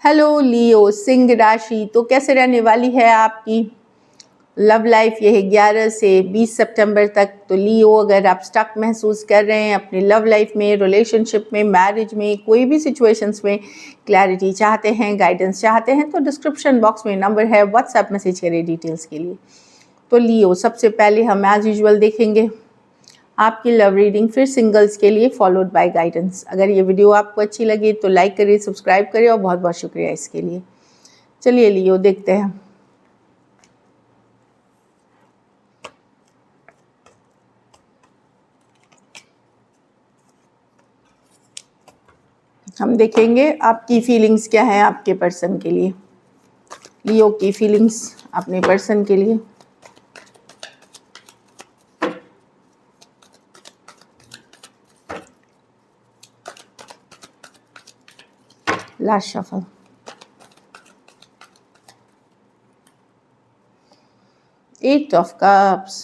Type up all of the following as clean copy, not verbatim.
Hello लियो सिंह राशि, तो कैसे रहने वाली है आपकी लव लाइफ? ये है 11 से 20 सितंबर तक। तो लियो, अगर आप स्टक महसूस कर रहे हैं अपनी लव लाइफ में, रिलेशनशिप में, मैरिज में, कोई भी सिचुएशंस में क्लैरिटी चाहते हैं, गाइडेंस चाहते हैं, तो डिस्क्रिप्शन बॉक्स में नंबर है, व्हाट्सएप मैसेज करें डिटेल्स के लिए। तो लियो, सबसे पहले हम एज यूजुअल देखेंगे आपकी लव रीडिंग, फिर सिंगल्स के लिए फॉलोड बाय गाइडेंस। अगर ये वीडियो आपको अच्छी लगी तो लाइक करिए, सब्सक्राइब करिए और बहुत बहुत शुक्रिया इसके लिए। चलिए लियो, देखते हैं। हम देखेंगे आपकी फीलिंग्स क्या है आपके पर्सन के लिए। लियो की फीलिंग्स अपने पर्सन के लिए। Last shuffle. Eight of cups.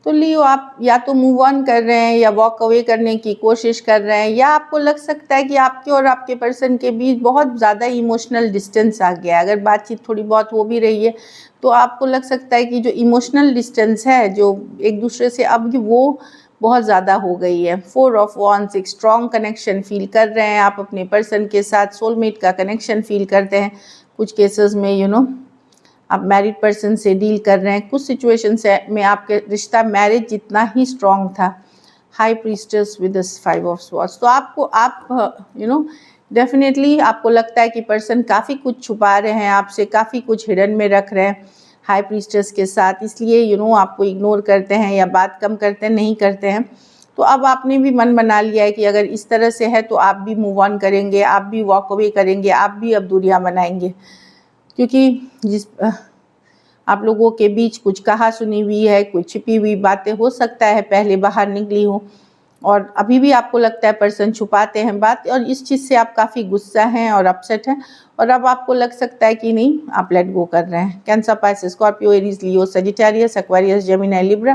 तो लियो, आप या तो मूव ऑन कर रहे हैं या वॉक अवे करने की कोशिश कर रहे हैं, या आपको लग सकता है कि आपके और आपके पर्सन के बीच बहुत ज़्यादा इमोशनल डिस्टेंस आ गया है। अगर बातचीत थोड़ी बहुत हो भी रही है तो आपको लग सकता है कि जो इमोशनल डिस्टेंस है जो एक दूसरे से, अब वो बहुत ज़्यादा हो गई है। 4 ऑफ वॉन्ड्स, एक स्ट्रॉन्ग कनेक्शन फील कर रहे हैं आप अपने पर्सन के साथ, सोलमेट का कनेक्शन फील करते हैं। कुछ केसेस में आप मैरिड पर्सन से डील कर रहे हैं, कुछ सिचुएशन में आपके रिश्ता मैरिज जितना ही स्ट्रॉन्ग था। High priestess with 5 of swords. तो आप डेफिनेटली आपको लगता है कि पर्सन काफ़ी कुछ छुपा रहे हैं आपसे, काफ़ी कुछ हिडन में रख रहे हैं हाई प्रीस्टेस के साथ, इसलिए आपको इग्नोर करते हैं या बात कम करते हैं, नहीं करते हैं। तो अब आपने भी मन बना लिया है कि अगर इस तरह से है तो आप भी मूव ऑन करेंगे, आप भी वॉक अवे करेंगे, आप भी अब दूरियां बनाएंगे, क्योंकि आप लोगों के बीच कुछ कहा सुनी हुई है, कुछ छिपी हुई बातें हो सकता है पहले बाहर निकली हो, और अभी भी आपको लगता है पर्सन छुपाते हैं बात, और इस चीज़ से आप काफ़ी गुस्सा हैं और अपसेट हैं, और अब आपको लग सकता है कि नहीं, आप लेट गो कर रहे हैं। Cancer, Pisces, Scorpio, Aries, Leo, Sagittarius, Aquarius, Gemini, Libra.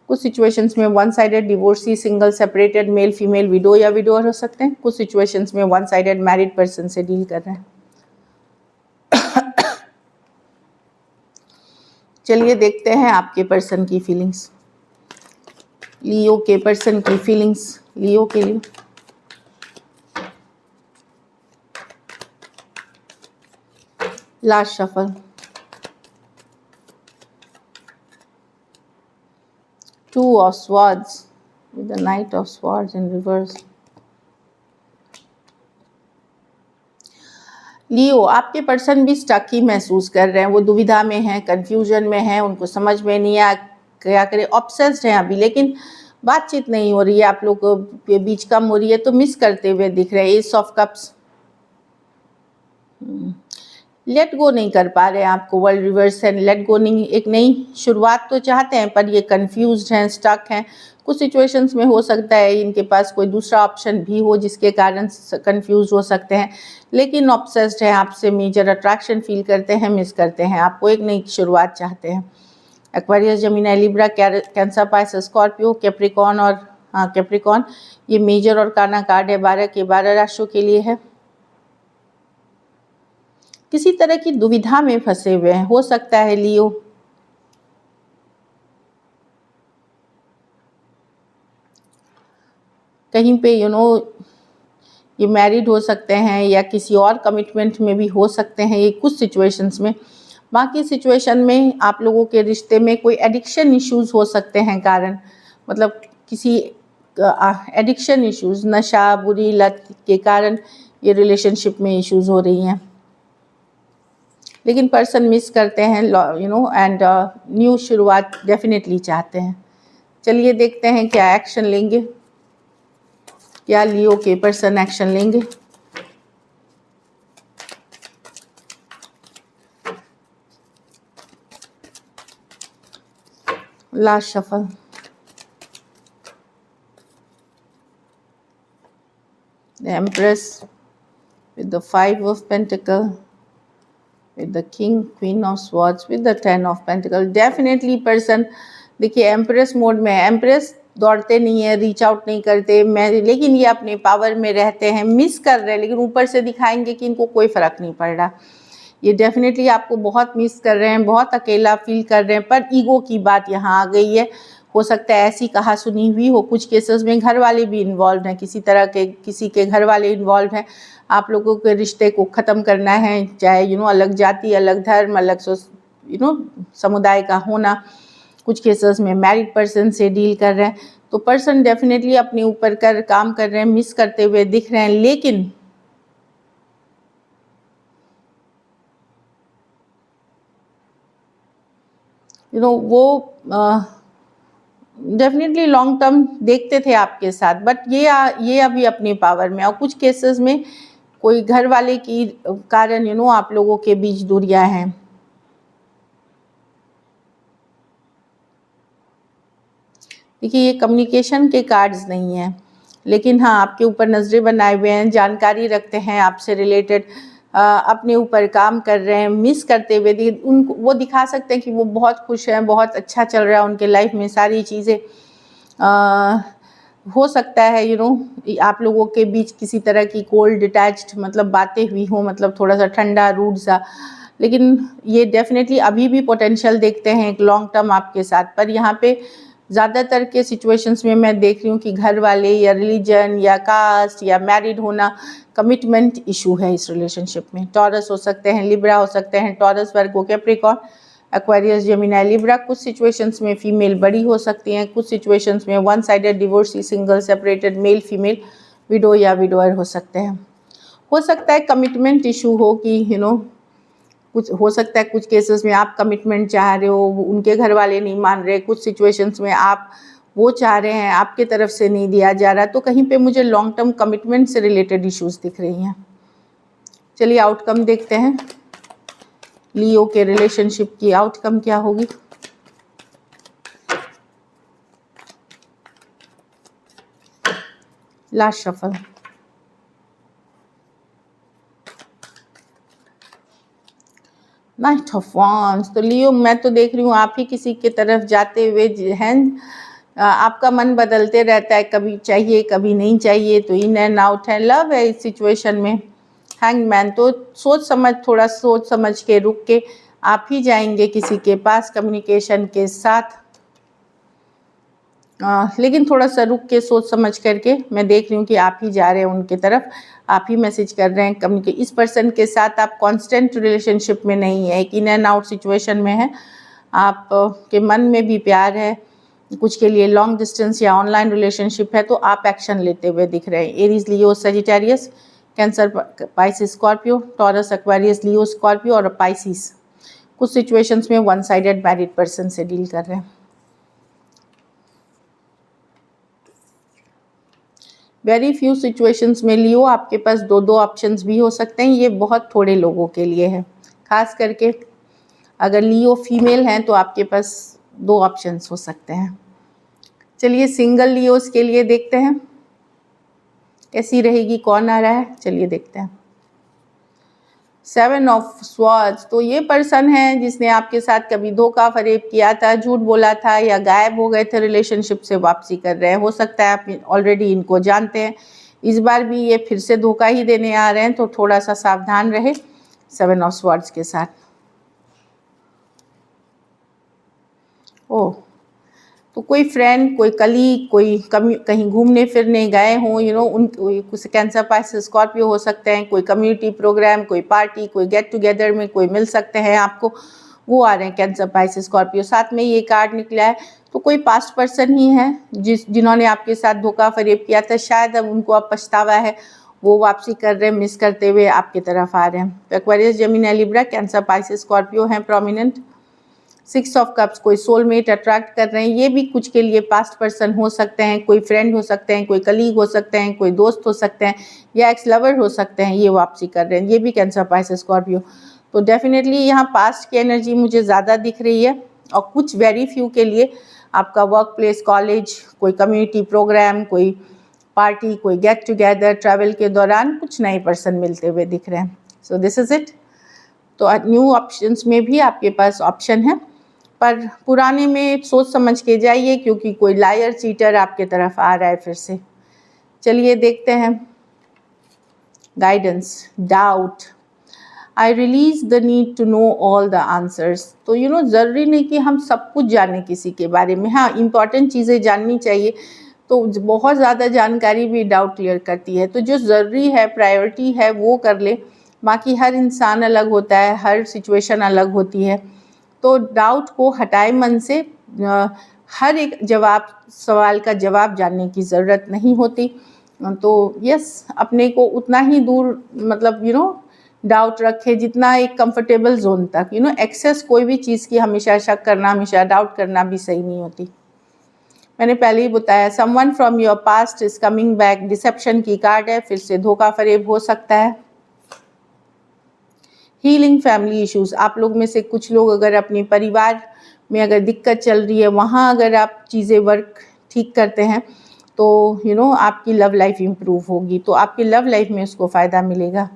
कुछ सिचुएशंस में one sided divorcee, single, separated, male female, window या विडोअर हो सकते हैं। कुछ सिचुएशंस में वन साइडेड मैरिड पर्सन से डील कर रहे हैं। चलिए देखते हैं आपके पर्सन की फीलिंग्स, लियो के पर्सन की फीलिंग्स लियो के लिए। Last shuffle. 2 of swords with the knight of swords in reverse. लियो, आपके पर्सन भी स्टक ही महसूस कर रहे हैं, वो दुविधा में हैं, कंफ्यूजन में हैं, उनको समझ में नहीं आ क्या करें, ऑब्सेस्ड हैं अभी, लेकिन बातचीत नहीं हो रही है, आप लोग के बीच कम हो रही है, तो मिस करते हुए दिख रहे हैं। S of cups. Let go नहीं कर पा रहे हैं आपको, वर्ल्ड रिवर्स है, लेट गो नहीं, एक नई शुरुआत तो चाहते हैं पर ये कंफ्यूज्ड हैं, स्टक हैं। कुछ सिचुएशंस में हो सकता है इनके पास कोई दूसरा ऑप्शन भी हो जिसके कारण कंफ्यूज हो सकते हैं, लेकिन ऑब्सेस्ड है आपसे, मेजर अट्रैक्शन फील करते हैं, मिस करते हैं आपको, एक नई शुरुआत चाहते हैं। Aquarius, Gemini, Libra, cancer, Pisces, Scorpio, Capricorn, और कैप्रिकॉर्न ये मेजर और काना कार्ड है, 12 के 12 राशियों के लिए है। किसी तरह की दुविधा में फंसे हुए हैं, हो सकता है लियो। कहीं पे ये मैरिड हो सकते हैं या किसी और कमिटमेंट में भी हो सकते हैं ये कुछ सिचुएशंस में। बाकी सिचुएशन में आप लोगों के रिश्ते में कोई एडिक्शन इश्यूज हो सकते हैं कारण, मतलब किसी एडिक्शन इश्यूज, नशा, बुरी लत के कारण ये रिलेशनशिप में इश्यूज हो रही हैं, लेकिन पर्सन मिस करते हैं एंड न्यू शुरुआत डेफिनेटली चाहते हैं। चलिए देखते हैं क्या एक्शन लेंगे, क्या लियो के पर्सन एक्शन लेंगे। Last shuffle. The empress with the 5 of Pentacle, with the King, Queen of Swords, with the 10 of Pentacle। Definitely person देखिए एम्प्रेस मोड में है। एम्प्रेस दौड़ते नहीं है, रीच आउट नहीं करते, लेकिन ये अपने पावर में रहते हैं, मिस कर रहे हैं, लेकिन ऊपर से दिखाएंगे कि इनको कोई फ़र्क नहीं पड़ रहा। ये डेफिनेटली आपको बहुत मिस कर रहे हैं, बहुत अकेला फील कर रहे हैं, पर ईगो की बात यहाँ आ गई है। हो सकता है ऐसी कहा सुनी हुई हो, कुछ केसेस में घर वाले भी इन्वॉल्व हैं, किसी के घर वाले इन्वॉल्व हैं। आप लोगों के रिश्ते को ख़त्म करना है, चाहे अलग जाति, अलग धर्म, अलग समुदाय का होना। कुछ केसेस में मैरिड पर्सन से डील कर रहे हैं, तो पर्सन डेफिनेटली अपने ऊपर काम कर रहे हैं, मिस करते हुए दिख रहे हैं, लेकिन वो डेफिनेटली लॉन्ग टर्म देखते थे आपके साथ, बट ये अभी अपनी पावर में। और कुछ केसेस में कोई घर वाले की कारण आप लोगों के बीच दूरियां हैं। देखिए, ये कम्युनिकेशन के कार्ड्स नहीं हैं, लेकिन हाँ, आपके ऊपर नज़रें बनाए हुए हैं, जानकारी रखते हैं आपसे रिलेटेड, अपने ऊपर काम कर रहे हैं, मिस करते हुए उनको वो दिखा सकते हैं कि वो बहुत खुश हैं, बहुत अच्छा चल रहा है उनके लाइफ में सारी चीज़ें। हो सकता है आप लोगों के बीच किसी तरह की कोल्ड डिटैच्ड बातें हुई हों, थोड़ा सा ठंडा रूड सा, लेकिन ये डेफिनेटली अभी भी पोटेंशियल देखते हैं एक लॉन्ग टर्म आपके साथ। पर यहाँ पे ज़्यादातर के सिचुएशंस में मैं देख रही हूँ कि घर वाले या रिलीजन या कास्ट या मैरिड होना, कमिटमेंट इशू है इस रिलेशनशिप में। टॉरस हो सकते हैं, लिब्रा हो सकते हैं, टॉरस, वर्गो, कैप्रिकॉर्न, एक्वेरियस, जेमिनी, लिब्रा। कुछ सिचुएशंस में फीमेल बड़ी हो सकती हैं, कुछ सिचुएशंस में one sided divorcee, single, separated, male female, window या विडोअर हो सकते हैं। हो सकता है कमिटमेंट इशू हो कि कुछ हो सकता है कुछ केसेस में आप कमिटमेंट चाह रहे हो, उनके घर वाले नहीं मान रहे, कुछ सिचुएशंस में आप वो चाह रहे हैं, आपके तरफ से नहीं दिया जा रहा। तो कहीं पे मुझे लॉन्ग टर्म कमिटमेंट से रिलेटेड इश्यूज दिख रही हैं। चलिए आउटकम देखते हैं, लियो के रिलेशनशिप की आउटकम क्या होगी। Last shuffle. Night of wands. तो लियो, मैं तो देख रही हूँ आप ही किसी के तरफ जाते हुए हैं। आपका मन बदलते रहता है, कभी चाहिए कभी नहीं चाहिए, तो इन एंड आउट है। लव है इस सिचुएशन में। हैंगमैन, तो थोड़ा सोच समझ के रुक के आप ही जाएंगे किसी के पास कम्युनिकेशन के साथ, लेकिन थोड़ा सा रुक के सोच समझ करके मैं देख रही हूँ कि आप ही जा रहे हैं उनके तरफ, आप ही मैसेज कर रहे हैं कम्युनिकेट। इस पर्सन के साथ आप कांस्टेंट रिलेशनशिप में नहीं है, एक इन एंड आउट सिचुएशन में है। आप के मन में भी प्यार है, कुछ के लिए लॉन्ग डिस्टेंस या ऑनलाइन रिलेशनशिप है, तो आप एक्शन लेते हुए दिख रहे हैं। Aries, Leo, Sagittarius, Cancer, Pisces, Scorpio, Taurus, Aquarius, Leo, Scorpio और पाइसिस। कुछ सिचुएशंस में वन साइडेड मैरिड पर्सन से डील कर रहे हैं। वेरी फ्यू सिचुएशंस में लियो आपके पास दो ऑप्शंस भी हो सकते हैं। ये बहुत थोड़े लोगों के लिए है, खास करके अगर लियो फीमेल हैं तो आपके पास 2 ऑप्शंस हो सकते हैं। चलिए सिंगल लियोस के लिए देखते हैं कैसी रहेगी, कौन आ रहा है, चलिए देखते हैं। 7 ऑफ स्वॉर्ड्स। तो ये पर्सन है जिसने आपके साथ कभी धोखा फरेब किया था, झूठ बोला था या गायब हो गए थे, रिलेशनशिप से वापसी कर रहे हैं। हो सकता है आप ऑलरेडी इनको जानते हैं, इस बार भी ये फिर से धोखा ही देने आ रहे हैं, तो थोड़ा सा सावधान रहे 7 ऑफ स्वॉर्ड्स के साथ। ओह, तो कोई फ्रेंड, कोई कलीग, कोई कहीं घूमने फिरने गए हों, उन कुछ कैंसर, पाइसिस, स्कॉर्पियो हो सकते हैं, कोई कम्युनिटी प्रोग्राम, कोई पार्टी, कोई गेट टुगेदर में कोई मिल सकते हैं आपको, वो आ रहे हैं कैंसर, पाइसिस, स्कॉर्पियो। साथ में ये कार्ड निकला है, तो कोई पास्ट पर्सन ही है जिन्होंने आपके साथ धोखा फरेब किया था, शायद अब उनको अब पछतावा है, वो वापसी कर रहे हैं, मिस करते हुए आपकी तरफ आ रहे हैं। तो Aquarius, Gemini, Libra, cancer, Pisces, Scorpio हैं प्रोमिनेंट। 6 ऑफ कप्स, कोई सोलमेट अट्रैक्ट कर रहे हैं, ये भी कुछ के लिए पास्ट पर्सन हो सकते हैं, कोई फ्रेंड हो सकते हैं, कोई कलीग हो सकते हैं, कोई दोस्त हो सकते हैं या एक्स लवर हो सकते हैं, ये वापसी कर रहे हैं, ये भी कैंसर, पाइसिस, स्कॉर्पियो। तो डेफिनेटली यहाँ पास्ट की एनर्जी मुझे ज़्यादा दिख रही है। और कुछ वेरी फ्यू के लिए आपका वर्क प्लेस, कॉलेज, कोई कम्युनिटी प्रोग्राम, कोई पार्टी, कोई गेट टुगेदर, ट्रैवल के दौरान कुछ नए पर्सन मिलते हुए दिख रहे हैं। So this is it. तो न्यू ऑप्शंस में भी आपके पास ऑप्शन है, पर पुराने में सोच समझ के जाइए, क्योंकि कोई लायर चीटर आपके तरफ आ रहा है फिर से। चलिए देखते हैं guidance. Doubt, I realise the need to know all the answers. तो ज़रूरी नहीं कि हम सब कुछ जाने किसी के बारे में। हाँ, इम्पॉर्टेंट चीज़ें जाननी चाहिए। तो बहुत ज़्यादा जानकारी भी डाउट क्लियर करती है। तो जो ज़रूरी है, प्रायोरिटी है, वो कर ले। बाकी हर इंसान अलग होता है, हर सिचुएशन अलग होती है। तो डाउट को हटाए मन से। हर एक सवाल का जवाब जानने की ज़रूरत नहीं होती। तो यस, अपने को उतना ही दूर मतलब डाउट रखे जितना एक कंफर्टेबल जोन तक। एक्सेस कोई भी चीज़ की हमेशा शक करना, हमेशा डाउट करना भी सही नहीं होती। मैंने पहले ही बताया, someone from your past is coming back. Deception की कार्ड है, फिर से धोखा फरेब हो सकता है। हीलिंग फैमिली इश्यूज, आप लोग में से कुछ लोग अगर अपने परिवार में अगर दिक्कत चल रही है, वहाँ अगर आप चीज़ें वर्क ठीक करते हैं तो आपकी लव लाइफ इम्प्रूव होगी। तो आपकी लव लाइफ में उसको फ़ायदा मिलेगा।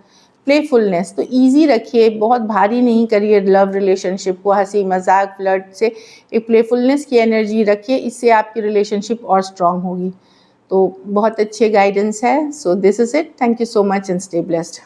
प्लेफुलनेस, तो इजी रखिए, बहुत भारी नहीं करिए लव रिलेशनशिप को। हंसी मजाक फ्लर्ट से एक प्लेफुलनेस की एनर्जी रखिए, इससे आपकी रिलेशनशिप और स्ट्रांग होगी। तो बहुत अच्छे गाइडेंस है। So this is it. Thank you so much and stay blessed.